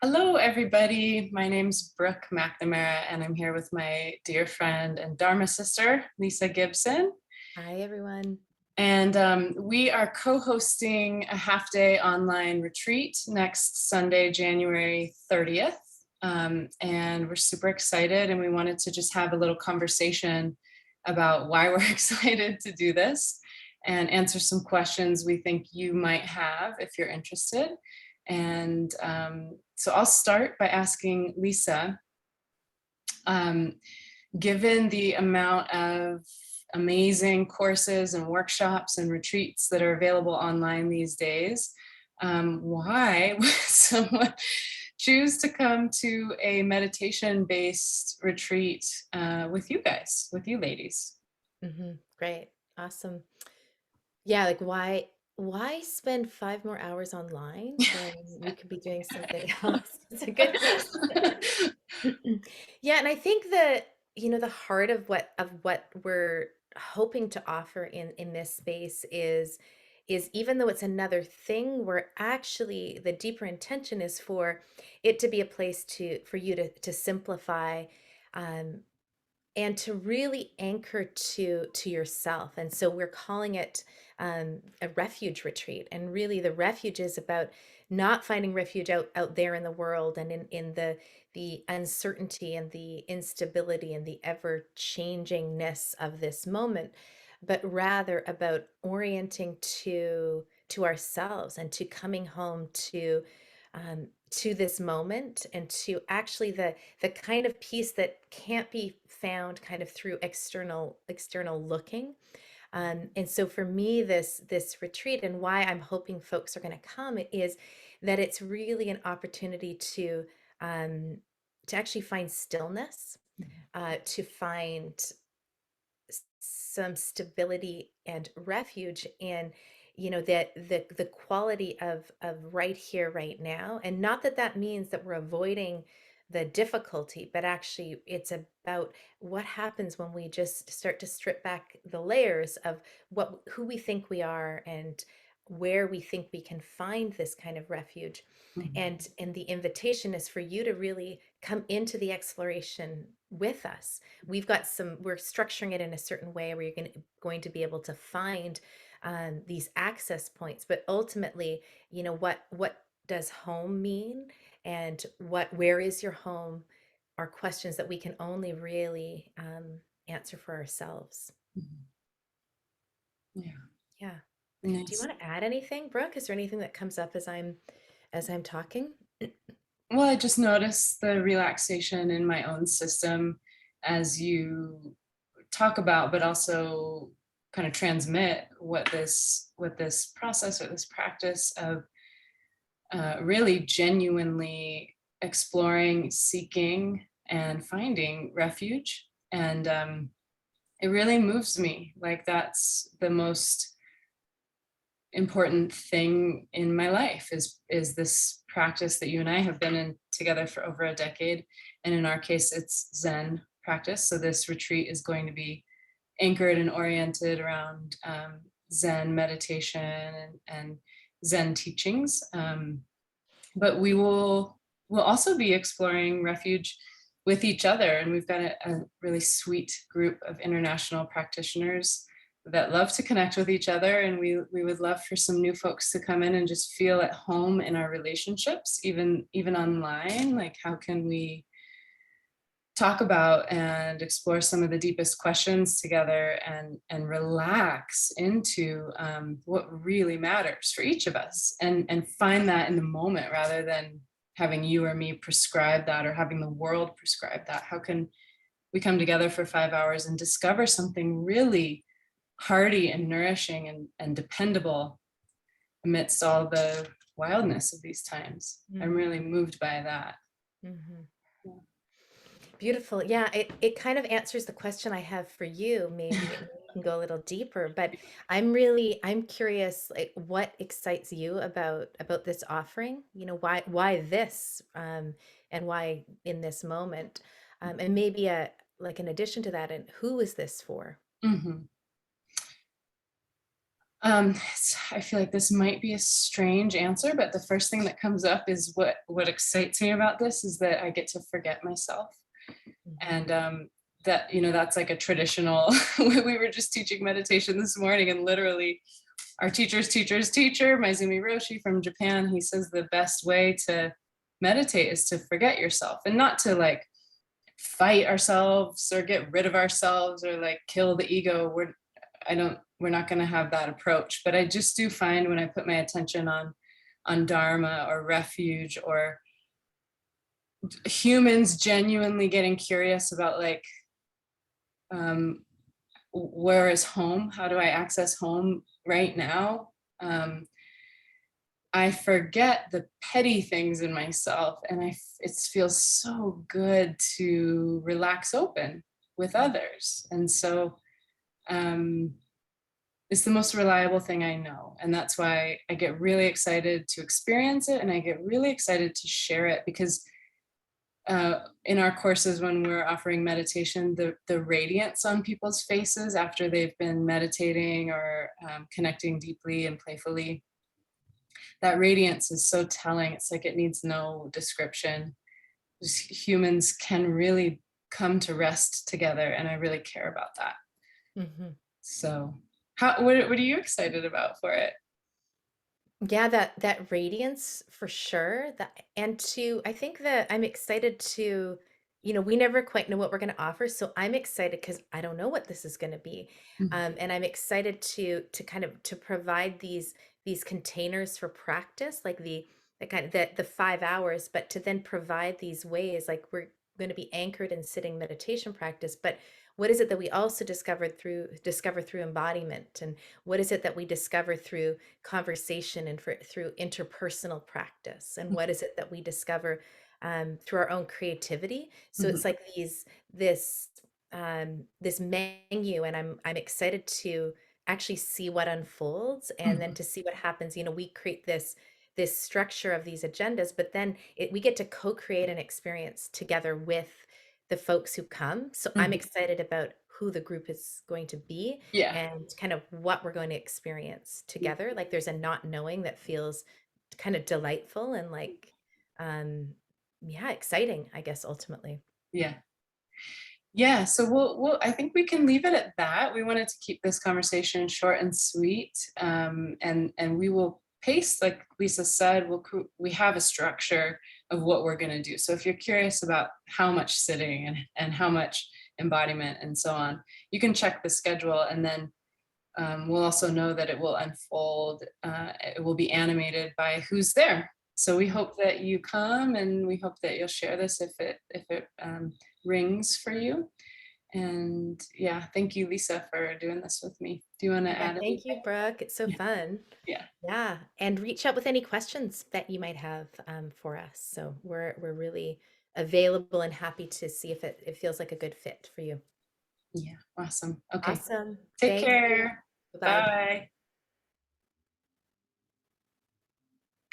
Hello, everybody. My name's Brooke McNamara, and I'm here with my dear friend and Dharma sister, Lisa Gibson. Hi, everyone. And we are co hosting a half day online retreat next Sunday, January 30th. And we're super excited, and we wanted to just have a little conversation about why we're excited to do this and answer some questions we think you might have if you're interested. And so I'll start by asking Lisa, um, given the amount of amazing courses and workshops and retreats that are available online these days, why would someone choose to come to a meditation based retreat with you guys, with you ladies? Great. Awesome. Yeah, like why spend 5 more hours online when you could be doing something else? It's a good question. Yeah, and I think the heart of what we're hoping to offer in this space is even though it's another thing, we're actually the deeper intention is for it to be a place for you to simplify um and to really anchor to yourself. And so we're calling it a refuge retreat, and really the refuge is about not finding refuge out there in the world and in the uncertainty and the instability and the ever changingness of this moment, but rather about orienting to ourselves and to coming home to this moment and to actually the kind of peace that can't be found kind of through external looking. And so for me, this retreat and why I'm hoping folks are going to come is that it's really an opportunity to actually find stillness, to find some stability and refuge in that the quality of right here right now. And not that that means that we're avoiding the difficulty, but actually it's about what happens when we just start to strip back the layers of what who we think we are and where we think we can find this kind of refuge. Mhm. And the invitation is for you to really come into the exploration with us. We're structuring it in a certain way where you're going to be able to find these access points, but ultimately, what does home mean, and where is your home, are questions that we can only really answer for ourselves. Mhm. Yeah, Yeah. Do you nice. want to add anything, Brooke? Is there anything that comes up as I'm talking? Well, I just noticed the relaxation in my own system as you talk about, but also kind of transmit what this process or this practice of really genuinely exploring, seeking, and finding refuge. And it really moves me. Like that's the most important thing in my life is this practice that you and I have been in together for over a decade. And in our case, it's Zen practice. So this retreat is going to be anchored and oriented around Zen meditation and Zen teachings. But we'll also be exploring refuge with each other, and we've got a really sweet group of international practitioners that love to connect with each other, and we would love for some new folks to come in and just feel at home in our relationships, even online. Like, how can we talk about and explore some of the deepest questions together and relax into what really matters for each of us and find that in the moment rather than having you or me prescribe that or having the world prescribe that. How can we come together for 5 hours and discover something really hearty and nourishing and dependable amidst all the wildness of these times? I'm really moved by that. Mm-hmm. Yeah. Beautiful. Yeah, it kind of answers the question I have for you. Maybe we can go a little deeper, but I'm curious, like, what excites you about this offering? Why this, and why in this moment? And maybe like in addition to that, and who is this for? Mhm. I feel like this might be a strange answer, but the first thing that comes up is what excites me about this is that I get to forget myself. Mhm. And that, that's like a traditional, we were just teaching meditation this morning, and literally our teacher's teacher, Maizumi Roshi from Japan, he says the best way to meditate is to forget yourself, and not to like fight ourselves or get rid of ourselves or like kill the ego. We're not going to have that approach, but I just do find when I put my attention on dharma or refuge or humans genuinely getting curious about like, um, where is home, how do I access home right now, I forget the petty things in myself, and it feels so good to relax open with Mm. others. And so, um, it's the most reliable thing I know. And that's why I get really excited to experience it, and I get really excited to share it, because in our courses, when we're offering meditation, the radiance on people's faces after they've been meditating or connecting deeply and playfully, that radiance is so telling. It's like it needs no description. Just humans can really come to rest together, and I really care about that. Mhm. So, what are you excited about for it? Yeah, that radiance for sure. That and to I think that I'm excited to, we never quite know what we're going to offer, so I'm excited because I don't know what this is going to be, Mhm, and I'm excited to kind of to provide these containers for practice, like the kind of the 5 hours, but to then provide these ways, like we're going to be anchored in sitting meditation practice, but what is it that we also discover through embodiment, and what is it that we discover through conversation and through interpersonal practice, and what is it that we discover through our own creativity. So mhm, it's like this menu, and I'm excited to actually see what unfolds, and then mhm, to see what happens. We create this structure of these agendas, but then we get to co-create an experience together with the folks who come. So I'm mhm. excited about who the group is going to be Yeah. and kind of what we're going to experience together. Like there's a not knowing that feels kind of delightful and like, yeah, exciting, I guess, ultimately. Yeah. Yeah, so I think we can leave it at that. We wanted to keep this conversation short and sweet, and we will pace, like Lisa said. We have a structure of what we're going to do. So if you're curious about how much sitting and how much embodiment and so on, you can check the schedule, and then we'll also know that it will unfold. It will be animated by who's there. So we Mm. hope that you come, and we hope that you'll share this if it rings for you. And yeah, thank you, Lisa, for doing this with me. Do you want to Yeah, add anything? thank you, Brooke. It's so Yeah, fun. yeah, Yeah, and reach out with any questions that you might have for us. So we're really available and happy to see if it feels like a good fit for you. yeah. Awesome. Okay. Awesome. Take Thank you. care. Bye-bye. Bye.